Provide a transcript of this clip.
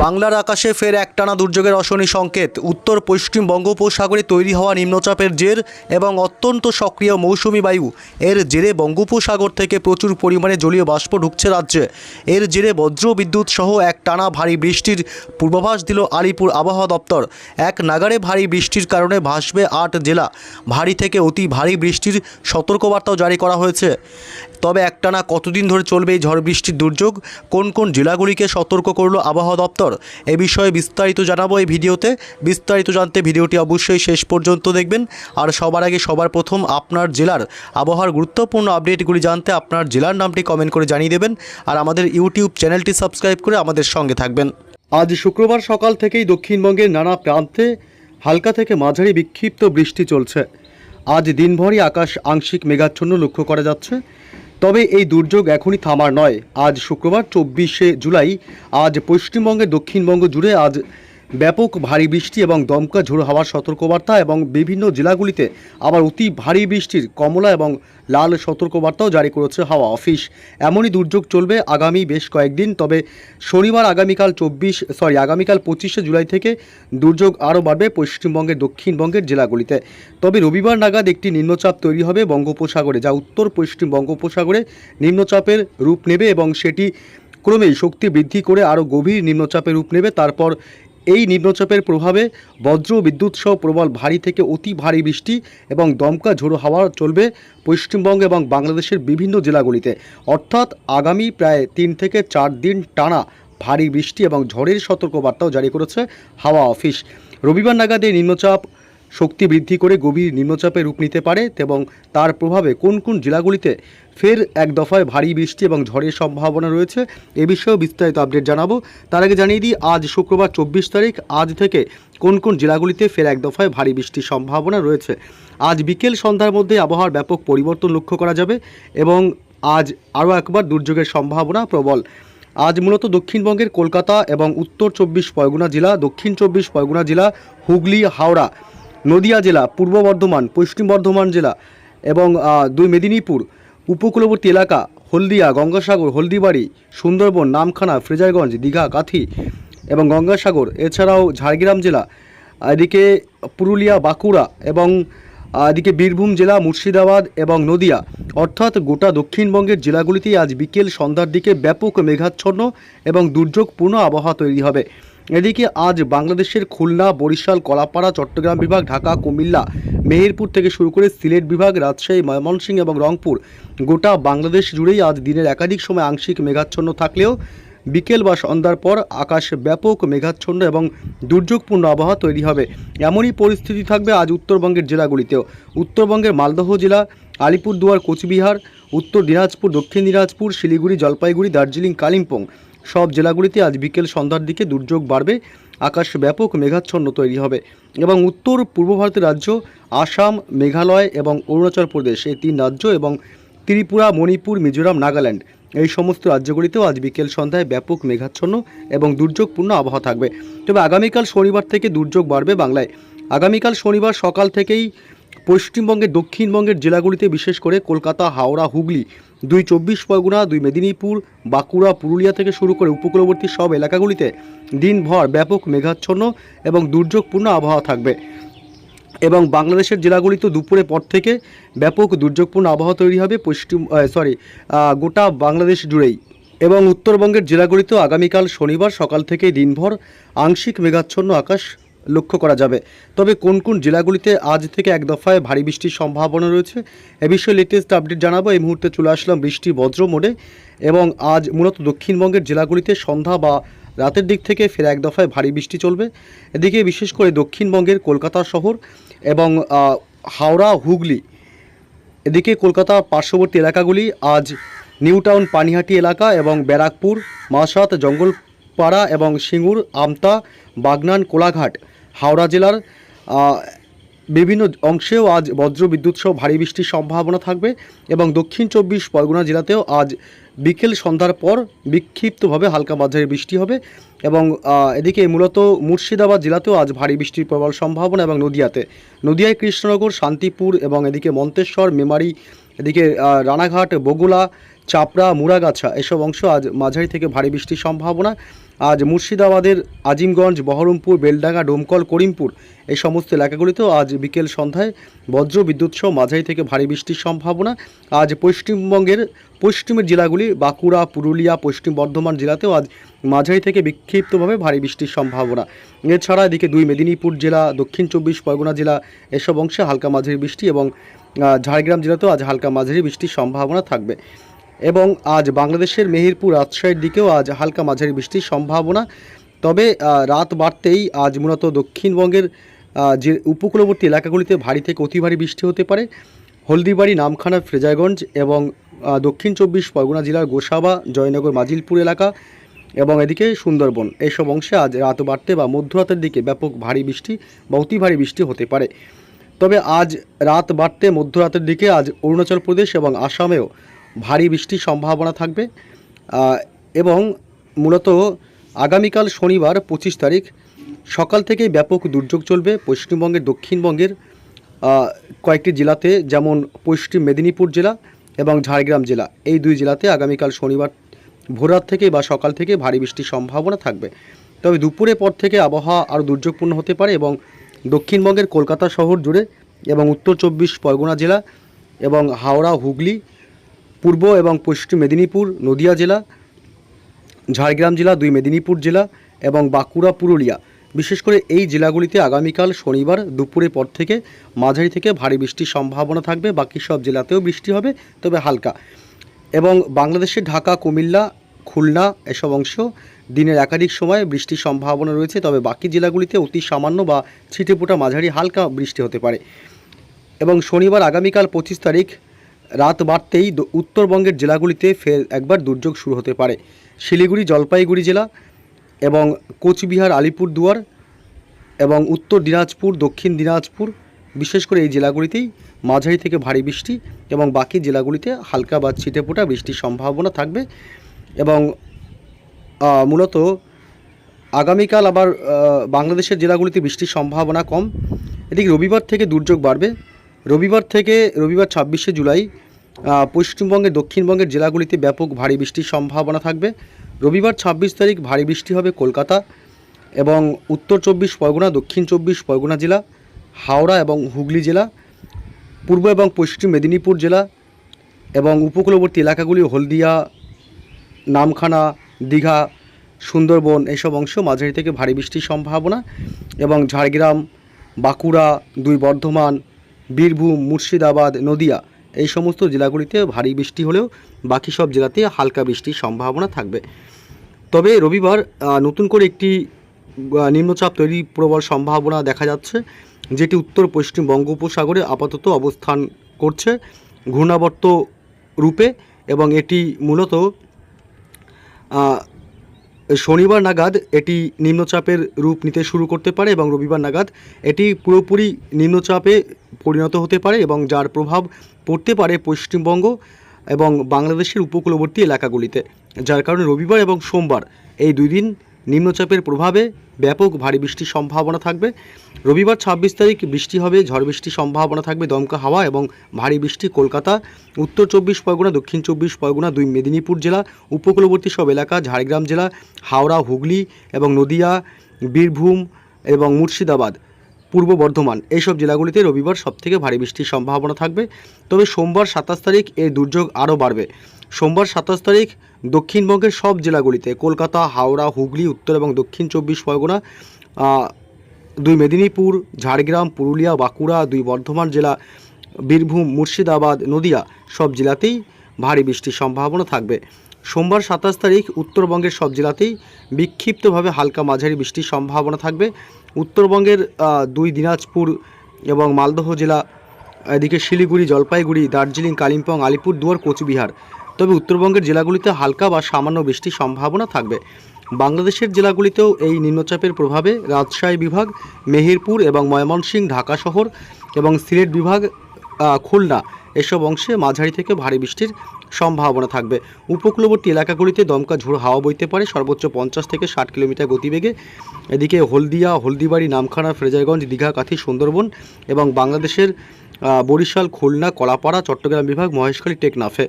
বাংলার আকাশে ফের একটানা দুর্যোগের অশনি সংকেত। উত্তর পশ্চিম বঙ্গোপসাগরে তৈরি হওয়া নিম্নচাপের জের এবং অত্যন্ত সক্রিয় মৌসুমি বায়ু এর জেরে বঙ্গোপসাগর থেকে প্রচুর পরিমাণে জলীয় বাষ্প ঢুকছে রাজ্যে। এর জেরে বজ্র বিদ্যুৎ সহ একটানা ভারী বৃষ্টির পূর্বাভাস দিল আলিপুর আবহাওয়া দপ্তর। এক নাগাড়ে ভারী বৃষ্টির কারণে ভাসবে 8 জেলা। ভারী থেকে অতি ভারী বৃষ্টির সতর্কবার্তাও জারি করা হয়েছে। তবে একটানা কতদিন ধরে চলবে এই ঝড় বৃষ্টির দুর্যোগ, কোন কোন জেলাগুলিকে সতর্ক করল আবহাওয়া দপ্তর, এ বিষয়ে বিস্তারিত জানাবো এই ভিডিওতে। বিস্তারিত জানতে ভিডিওটি অবশ্যই শেষ পর্যন্ত দেখবেন। আর সবার আগে সবার প্রথম আপনার জেলার আবহাওয়ার গুরুত্বপূর্ণ আপডেটগুলি জানতে আপনার জেলার নামটি কমেন্ট করে জানিয়ে দেবেন। আর আমাদের ইউটিউব চ্যানেলটি সাবস্ক্রাইব করে আমাদের সঙ্গে থাকবেন। আজ শুক্রবার সকাল থেকেই দক্ষিণবঙ্গের নানা প্রান্তে হালকা থেকে মাঝারি বিক্ষিপ্ত বৃষ্টি চলছে। আজ দিনভরই আকাশ আংশিক মেঘাচ্ছন্ন লক্ষ্য করা যাচ্ছে। তবে এই দুর্যোগ এখনই থামার নয়। আজ শুক্রবার 24শে জুলাই আজ পশ্চিমবঙ্গের দক্ষিণবঙ্গ জুড়ে আজ ব্যাপক ভারী বৃষ্টি এবং দমকা ঝোড়ো হাওয়ার সতর্কবার্তা এবং বিভিন্ন জেলাগুলিতে আবার অতি ভারী বৃষ্টির কমলা এবং লাল সতর্কবার্তাও জারি করেছে হাওয়া অফিস। এমনই দুর্যোগ চলবে আগামী বেশ কয়েকদিন। তবে শনিবার আগামীকাল 25শে জুলাই থেকে দুর্যোগ আরও বাড়বে পশ্চিমবঙ্গের দক্ষিণবঙ্গের জেলাগুলিতে। তবে রবিবার নাগাদ একটি নিম্নচাপ তৈরি হবে বঙ্গোপসাগরে, যা উত্তর পশ্চিম বঙ্গোপসাগরে নিম্নচাপের রূপ নেবে এবং সেটি ক্রমেই শক্তি বৃদ্ধি করে আরও গভীর নিম্নচাপের রূপ নেবে। তারপর এই নিম্নচাপের প্রভাবে বজ্র বিদ্যুৎ সহ প্রবল ভারী থেকে অতি ভারী বৃষ্টি এবং দমকা ঝোড়ো হাওয়া চলবে পশ্চিমবঙ্গ এবং বাংলাদেশের বিভিন্ন জেলাগুলিতে। অর্থাৎ আগামী প্রায় 3 থেকে 4 দিন টানা ভারী বৃষ্টি এবং ঝড়ের সতর্কবার্তাও জারি করেছে হাওয়া অফিস। রবিবার নাগাদ এই নিম্নচাপ শক্তি বৃদ্ধি করে গভীর নিম্নচাপে রূপ নিতে পারে এবং তার প্রভাবে কোন কোন জেলাগুলিতে ফের এক দফায় ভারী বৃষ্টি এবং ঝড়ের সম্ভাবনা রয়েছে, এ বিষয়েও বিস্তারিত আপডেট জানাবো। তার আগে জানিয়ে দিই, আজ শুক্রবার 24 তারিখ আজ থেকে কোন কোন জেলাগুলিতে ফের এক দফায় ভারী বৃষ্টির সম্ভাবনা রয়েছে। আজ বিকেল সন্ধ্যার মধ্যে আবহাওয়ার ব্যাপক পরিবর্তন লক্ষ্য করা যাবে এবং আজ আরও একবার দুর্যোগের সম্ভাবনা প্রবল। আজ মূলত দক্ষিণবঙ্গের কলকাতা এবং উত্তর 24 পরগনা জেলা, দক্ষিণ 24 পরগনা জেলা, হুগলি, হাওড়া, নদিয়া জেলা, পূর্ব বর্ধমান, পশ্চিম বর্ধমান জেলা এবং 2 মেদিনীপুর, উপকূলবর্তী এলাকা, হলদিয়া, গঙ্গাসাগর, হলদিবাড়ি, সুন্দরবন, নামখানা, ফ্রেজারগঞ্জ, দীঘা, কাথি এবং গঙ্গাসাগর, এছাড়াও ঝাড়গ্রাম জেলা, এদিকে পুরুলিয়া, বাঁকুড়া এবং এদিকে বীরভূম জেলা, মুর্শিদাবাদ এবং নদিয়া, অর্থাৎ গোটা দক্ষিণবঙ্গের জেলাগুলিতেই আজ বিকেল সন্ধ্যার দিকে ব্যাপক মেঘাচ্ছন্ন এবং দুর্যোগপূর্ণ আবহাওয়া তৈরি হবে। এদিকে আজ বাংলাদেশের খুলনা, বরিশাল, কলাপাড়া, চট্টগ্রাম বিভাগ, ঢাকা, কুমিল্লা, মেহেরপুর থেকে শুরু করে সিলেট বিভাগ, রাজশাহী, ময়মনসিংহ এবং রংপুর, গোটা বাংলাদেশ জুড়েই আজ দিনের একাধিক সময় আংশিক মেঘাচ্ছন্ন থাকলেও বিকেল বা সন্ধ্যার পর আকাশ ব্যাপক মেঘাচ্ছন্ন এবং দুর্যোগপূর্ণ আবহাওয়া তৈরি হবে। এমনই পরিস্থিতি থাকবে আজ উত্তরবঙ্গের জেলাগুলিতেও। উত্তরবঙ্গের মালদহ জেলা, আলিপুরদুয়ার, কোচবিহার, উত্তর দিনাজপুর, দক্ষিণ দিনাজপুর, শিলিগুড়ি, জলপাইগুড়ি, দার্জিলিং, কালিম্পং সব জেলাগুলিতে আজ বিকেল সন্ধ্যার দিকে দুর্যোগ বাড়বে। আকাশ ব্যাপক মেঘাচ্ছন্ন তৈরি হবে এবং উত্তর পূর্ব ভারতের রাজ্য আসাম, মেঘালয় এবং অরুণাচল প্রদেশ, এই 3 রাজ্য এবং ত্রিপুরা, মণিপুর, মিজোরাম, নাগাল্যান্ড, এই সমস্ত রাজ্যগুলিতেও আজ বিকেল সন্ধ্যায় ব্যাপক মেঘাচ্ছন্ন এবং দুর্যোগপূর্ণ আবহাওয়া থাকবে। তবে আগামীকাল শনিবার থেকে দুর্যোগ বাড়বে বাংলায়। আগামীকাল শনিবার সকাল থেকেই পশ্চিমবঙ্গের দক্ষিণবঙ্গের জেলাগুলিতে, বিশেষ করে কলকাতা, হাওড়া, হুগলি, 2 24 পরগনা, 2 মেদিনীপুর, বাঁকুড়া, পুরুলিয়া থেকে শুরু করে উপকূলবর্তী সব এলাকাগুলিতে দিনভর ব্যাপক মেঘাচ্ছন্ন এবং দুর্যোগপূর্ণ আবহাওয়া থাকবে এবং বাংলাদেশের জেলাগুলিতে দুপুরের পর থেকে ব্যাপক দুর্যোগপূর্ণ আবহাওয়া তৈরি হবে গোটা বাংলাদেশ জুড়েই। এবং উত্তরবঙ্গের জেলাগুলিতেও আগামীকাল শনিবার সকাল থেকে দিনভর আংশিক মেঘাচ্ছন্ন আকাশ লক্ষ্য করা যাবে। তবে কোন কোন জেলাগুলিতে আজ থেকে এক দফায় ভারী বৃষ্টির সম্ভাবনা রয়েছে, এ বিষয়ে লেটেস্ট আপডেট জানাবো। এই মুহূর্তে চলে আসলাম বৃষ্টি বজ্র মোডে এবং আজ মূলত দক্ষিণবঙ্গের জেলাগুলিতে সন্ধ্যা বা রাতের দিক থেকে ফের এক দফায় ভারী বৃষ্টি চলবে। এদিকে বিশেষ করে দক্ষিণবঙ্গের কলকাতা শহর এবং হাওড়া, হুগলি, এদিকে কলকাতা পার্শ্ববর্তী এলাকাগুলি আজ নিউ টাউন, পানিহাটি এলাকা এবং ব্যারাকপুর, মাসাত, জঙ্গলপাড়া এবং সিঙ্গুর, আমতা, বাগনান, কোলাঘাট, হাওড়া জেলার বিভিন্ন অংশেও আজ বজ্র বিদ্যুৎ সহ ভারী বৃষ্টির সম্ভাবনা থাকবে এবং দক্ষিণ 24 পরগনা জেলাতেও আজ বিকেল সন্ধ্যার পর বিক্ষিপ্তভাবে হালকা মাঝারি বৃষ্টি হবে এবং এদিকে মূলত মুর্শিদাবাদ জেলাতেও আজ ভারী বৃষ্টির প্রবল সম্ভাবনা এবং নদিয়ায় কৃষ্ণনগর, শান্তিপুর এবং এদিকে মন্তেশ্বর, মেমারি, এদিকে রানাঘাট, বগুলা, চাপড়া, মুরাগাছা এসব অংশ আজ মাঝারি থেকে ভারী বৃষ্টির সম্ভাবনা। আজ মুর্শিদাবাদের আজিমগঞ্জ, বহরমপুর, বেলডাঙ্গা, ডোমকল, করিমপুর এই সমস্ত এলাকাগুলিতেও আজ বিকেল সন্ধ্যায় বজ্র বিদ্যুৎ সহ মাঝারি থেকে ভারী বৃষ্টির সম্ভাবনা। আজ পশ্চিমবঙ্গের পশ্চিমের জেলাগুলি বাঁকুড়া, পুরুলিয়া, পশ্চিম বর্ধমান জেলাতেও আজ মাঝারি থেকে বিক্ষিপ্তভাবে ভারী বৃষ্টির সম্ভাবনা। এছাড়া এদিকে দুই মেদিনীপুর জেলা, দক্ষিণ চব্বিশ পরগনা জেলা এসব অংশে হালকা মাঝারি বৃষ্টি এবং ঝাড়গ্রাম জেলাতেও আজ হালকা মাঝারি বৃষ্টির সম্ভাবনা থাকবে। এবং আজ বাংলাদেশের মেহেরপুর, রাজশাহীর দিকেও আজ হালকা মাঝারি বৃষ্টির সম্ভাবনা। তবে রাত বাড়তেই আজ মূলত দক্ষিণবঙ্গের যে উপকূলবর্তী এলাকাগুলিতে ভারী থেকে অতি ভারী বৃষ্টি হতে পারে। হলদিবাড়ি, নামখানা, ফ্রেজারগঞ্জ এবং দক্ষিণ চব্বিশ পরগনা জেলার গোসাবা, জয়নগর, মাজিলপুর এলাকা এবং এদিকে সুন্দরবন এইসব অংশে আজ রাত বাড়তে বা মধ্যরাতের দিকে ব্যাপক ভারী বৃষ্টি বা অতি ভারী বৃষ্টি হতে পারে। তবে আজ রাত বাড়তে মধ্যরাতের দিকে আজ অরুণাচল প্রদেশ এবং আসামেও ভারী বৃষ্টির সম্ভাবনা থাকবে। এবং মূলত আগামীকাল শনিবার 25 তারিখ সকাল থেকেই ব্যাপক দুর্যোগ চলবে পশ্চিমবঙ্গের দক্ষিণবঙ্গের কয়েকটি জেলাতে, যেমন পশ্চিম মেদিনীপুর জেলা এবং ঝাড়গ্রাম জেলা। এই দুই জেলাতে আগামীকাল শনিবার ভোররাত থেকে বা সকাল থেকে ভারী বৃষ্টির সম্ভাবনা থাকবে। তবে দুপুরের পর থেকে আবহাওয়া আরও দুর্যোগপূর্ণ হতে পারে এবং দক্ষিণবঙ্গের কলকাতা শহর জুড়ে এবং উত্তর চব্বিশ পরগনা জেলা এবং হাওড়া, হুগলি, পূর্ব এবং পশ্চিম মেদিনীপুর, নদিয়া জেলা, ঝাড়গ্রাম জেলা, দুই মেদিনীপুর জেলা এবং বাঁকুড়া, পুরুলিয়া, বিশেষ করে এই জেলাগুলিতে আগামীকাল শনিবার দুপুরের পর থেকে মাঝারি থেকে ভারী বৃষ্টির সম্ভাবনা থাকবে। বাকি সব জেলাতেও বৃষ্টি হবে, তবে হালকা। এবং বাংলাদেশের ঢাকা, কুমিল্লা, খুলনা এসব অংশ দিনের একাধিক সময় বৃষ্টির সম্ভাবনা রয়েছে। তবে বাকি জেলাগুলিতে অতি সামান্য বা ছিটেফোঁটা মাঝারি হালকা বৃষ্টি হতে পারে। এবং শনিবার আগামীকাল 25 তারিখ রাত বাড়তেই উত্তরবঙ্গের জেলাগুলিতে ফের একবার দুর্যোগ শুরু হতে পারে। শিলিগুড়ি, জলপাইগুড়ি জেলা এবং কোচবিহার, আলিপুরদুয়ার এবং উত্তর দিনাজপুর, দক্ষিণ দিনাজপুর, বিশেষ করে এই জেলাগুলিতেই মাঝারি থেকে ভারী বৃষ্টি এবং বাকি জেলাগুলিতে হালকা বা ছিটেফোঁটা বৃষ্টির সম্ভাবনা থাকবে। এবং মূলত আগামীকাল আবার বাংলাদেশের জেলাগুলিতে বৃষ্টির সম্ভাবনা কম। এদিকে রবিবার থেকে দুর্যোগ বাড়বে। রবিবার 26শে জুলাই পশ্চিমবঙ্গের দক্ষিণবঙ্গের জেলাগুলিতে ব্যাপক ভারী বৃষ্টির সম্ভাবনা থাকবে। রবিবার 26 তারিখ ভারী বৃষ্টি হবে কলকাতা এবং উত্তর চব্বিশ পরগনা, দক্ষিণ চব্বিশ পরগনা জেলা, হাওড়া এবং হুগলি জেলা, পূর্ব এবং পশ্চিম মেদিনীপুর জেলা এবং উপকূলবর্তী এলাকাগুলি হলদিয়া, নামখানা, দীঘা, সুন্দরবন এইসব অংশ মাঝারি থেকে ভারী বৃষ্টির সম্ভাবনা। এবং ঝাড়গ্রাম, বাঁকুড়া, দুই বর্ধমান, বীরভূম, মুর্শিদাবাদ, নদিয়া এই সমস্ত জেলাগুলিতে ভারী বৃষ্টি হলেও বাকি সব জেলাতে হালকা বৃষ্টির সম্ভাবনা থাকবে। তবে রবিবার নতুন করে একটি নিম্নচাপ তৈরি প্রবল সম্ভাবনা দেখা যাচ্ছে, যেটি উত্তর পশ্চিম বঙ্গোপসাগরে আপাতত অবস্থান করছে ঘূর্ণাবর্ত রূপে এবং এটি মূলত শনিবার নাগাদ এটি নিম্নচাপের রূপ নিতে শুরু করতে পারে এবং রবিবার নাগাদ এটি পুরোপুরি নিম্নচাপে পরিণত হতে পারে এবং যার প্রভাব পড়তে পারে পশ্চিমবঙ্গ এবং বাংলাদেশের উপকূলবর্তী এলাকাগুলিতে। যার কারণে রবিবার এবং সোমবার এই দুই দিন নিম্নচাপের প্রভাবে ব্যাপক ভারী বৃষ্টির সম্ভাবনা থাকবে। রবিবার 26 তারিখ বৃষ্টি হবে, ঝড় বৃষ্টির সম্ভাবনা থাকবে, দমকা হাওয়া এবং ভারী বৃষ্টি কলকাতা, উত্তর চব্বিশ পরগনা, দক্ষিণ চব্বিশ পরগনা, দুই মেদিনীপুর জেলা, উপকূলবর্তী সব এলাকা, ঝাড়গ্রাম জেলা, হাওড়া, হুগলি এবং নদিয়া, বীরভূম এবং মুর্শিদাবাদ, পূর্ব বর্ধমান এইসব জেলাগুলিতে রবিবার সবথেকে ভারী বৃষ্টির সম্ভাবনা থাকবে। তবে সোমবার 27 তারিখ এর দুর্যোগ আরও বাড়বে। সোমবার 27 তারিখ দক্ষিণবঙ্গের সব জেলাগুলিতে কলকাতা, হাওড়া, হুগলি, উত্তর এবং দক্ষিণ চব্বিশ পরগনা, দুই মেদিনীপুর, ঝাড়গ্রাম, পুরুলিয়া, বাঁকুড়া, দুই বর্ধমান জেলা, বীরভূম, মুর্শিদাবাদ, নদিয়া সব জেলাতেই ভারী বৃষ্টির সম্ভাবনা থাকবে। সোমবার 27 তারিখ উত্তরবঙ্গের সব জেলাতেই বিক্ষিপ্তভাবে হালকা মাঝারি বৃষ্টির সম্ভাবনা থাকবে। উত্তরবঙ্গের দুই দিনাজপুর এবং মালদহ জেলা, এদিকে শিলিগুড়ি, জলপাইগুড়ি, দার্জিলিং, কালিম্পং, আলিপুরদুয়ার, কোচবিহার। তবে উত্তরবঙ্গের জেলাগুলিতে হালকা বা সামান্য বৃষ্টির সম্ভাবনা থাকবে। বাংলাদেশের জেলাগুলিতেও এই নিম্নচাপের প্রভাবে রাজশাহী বিভাগ, মেহেরপুর এবং ময়মনসিংহ, ঢাকা শহর এবং সিলেট বিভাগ, খুলনা এসব অংশে মাঝারি থেকে ভারী বৃষ্টির সম্ভাবনা থাকবে। উপকূলবর্তী এলাকাগুলিতে দমকা ঝোড়ো হাওয়া বইতে পারে সর্বোচ্চ 50 থেকে 60 কিলোমিটার গতিবেগে। এদিকে হলদিয়া, হলদিবাড়ি, নামখানা, ফ্রেজারগঞ্জ, দীঘা, কাঁথি, সুন্দরবন এবং বাংলাদেশের বরিশাল, খুলনা, কলাপাড়া, চট্টগ্রাম বিভাগ, মহেশখালী, টেকনাফে